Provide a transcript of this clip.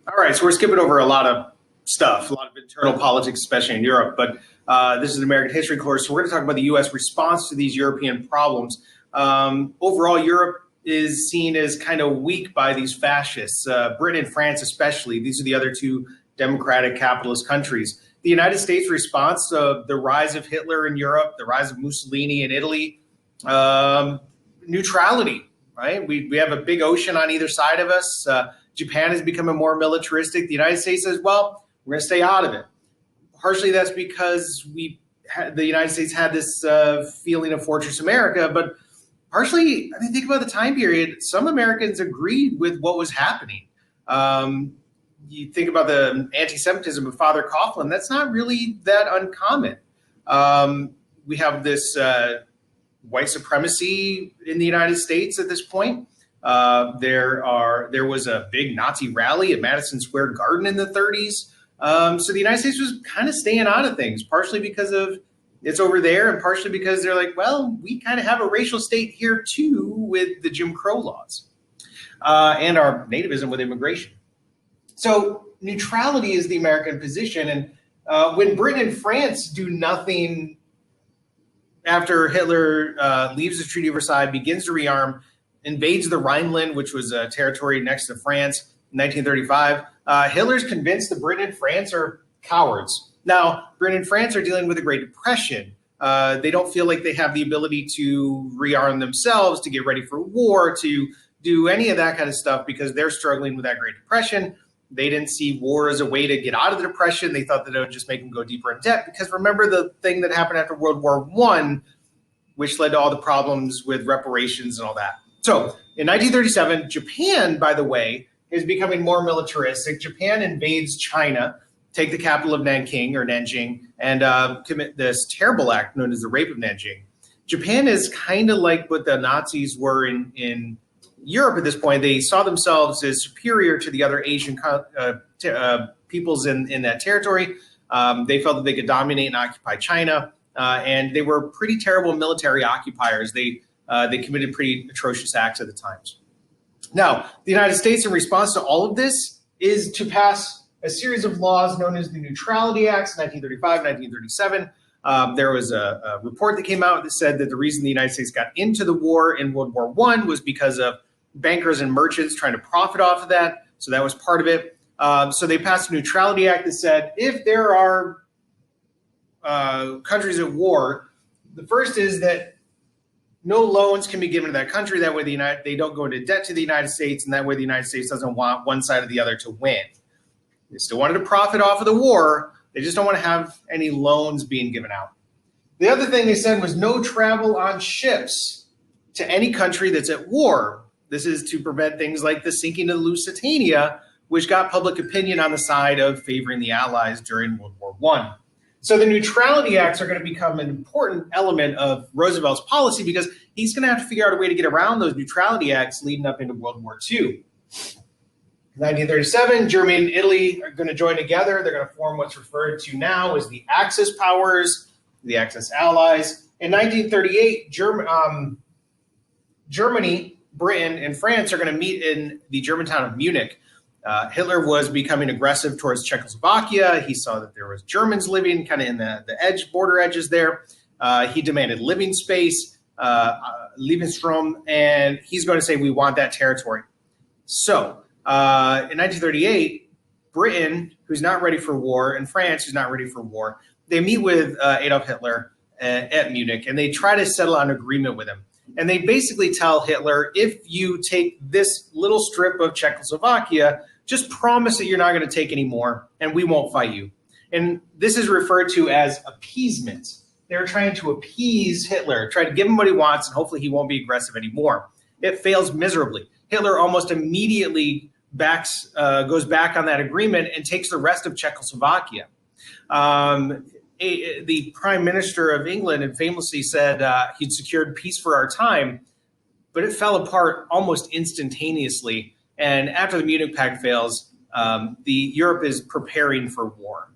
All right, so we're skipping over a lot of stuff, a lot of internal politics, especially in Europe. But this is an American history course, so we're going to talk about the U.S. response to these European problems. Overall, Europe is seen as kind of weak by these fascists, Britain and France especially. These are the other two democratic capitalist countries. The United States response to the rise of Hitler in Europe, the rise of Mussolini in Italy, neutrality, right? We have a big ocean on either side of us. Japan is becoming more militaristic. The United States says, well, we're going to stay out of it. Partially that's because the United States had this feeling of Fortress America, but partially, I mean, think about the time period. Some Americans agreed with what was happening. You think about the anti-Semitism of Father Coughlin. That's not really that uncommon. We have this white supremacy in the United States at this point. There was a big Nazi rally at Madison Square Garden in the 30s. So the United States was kind of staying out of things, partially because of it's over there, and partially because they're like, well, we kind of have a racial state here too with the Jim Crow laws and our nativism with immigration. So neutrality is the American position, and when Britain and France do nothing after Hitler leaves the Treaty of Versailles, begins to rearm, invades the Rhineland, which was a territory next to France in 1935. Hitler's convinced that Britain and France are cowards. Now, Britain and France are dealing with a Great Depression. They don't feel like they have the ability to rearm themselves, to get ready for war, to do any of that kind of stuff because they're struggling with that Great Depression. They didn't see war as a way to get out of the Depression. They thought that it would just make them go deeper in debt because remember the thing that happened after World War I, which led to all the problems with reparations and all that. So in 1937, Japan, by the way, is becoming more militaristic. Japan invades China, take the capital of Nanjing, and commit this terrible act known as the Rape of Nanjing. Japan is kind of like what the Nazis were in Europe at this point. They saw themselves as superior to the other Asian peoples in that territory. They felt that they could dominate and occupy China, and they were pretty terrible military occupiers. They committed pretty atrocious acts at the times. Now, the United States, in response to all of this, is to pass a series of laws known as the Neutrality Acts, 1935, 1937. There was a report that came out that said that the reason the United States got into the war in World War I was because of bankers and merchants trying to profit off of that. So that was part of it. So they passed a Neutrality Act that said if there are countries at war, the first is that no loans can be given to that country. That way they don't go into debt to the United States, and that way the United States doesn't want one side or the other to win. They still wanted to profit off of the war. They just don't want to have any loans being given out. The other thing they said was no travel on ships to any country that's at war. This is to prevent things like the sinking of the Lusitania, which got public opinion on the side of favoring the Allies during World War I. So the Neutrality Acts are going to become an important element of Roosevelt's policy because he's going to have to figure out a way to get around those Neutrality Acts leading up into World War II. In 1937, Germany and Italy are going to join together. They're going to form what's referred to now as the Axis powers, the Axis allies. In 1938, Germany, Britain, and France are going to meet in the German town of Munich. Hitler was becoming aggressive towards Czechoslovakia. He saw that there was Germans living kind of in the border edges there. He demanded living space, Lebensraum, and he's going to say, we want that territory. So in 1938, Britain, who's not ready for war, and France, who's not ready for war, they meet with Adolf Hitler at Munich, and they try to settle an agreement with him. And they basically tell Hitler, if you take this little strip of Czechoslovakia, just promise that you're not going to take any more, and we won't fight you. And this is referred to as appeasement. They're trying to appease Hitler, try to give him what he wants, and hopefully he won't be aggressive anymore. It fails miserably. Hitler almost immediately goes back on that agreement and takes the rest of Czechoslovakia. The Prime Minister of England had famously said he'd secured peace for our time, but it fell apart almost instantaneously. And after the Munich Pact fails, Europe is preparing for war.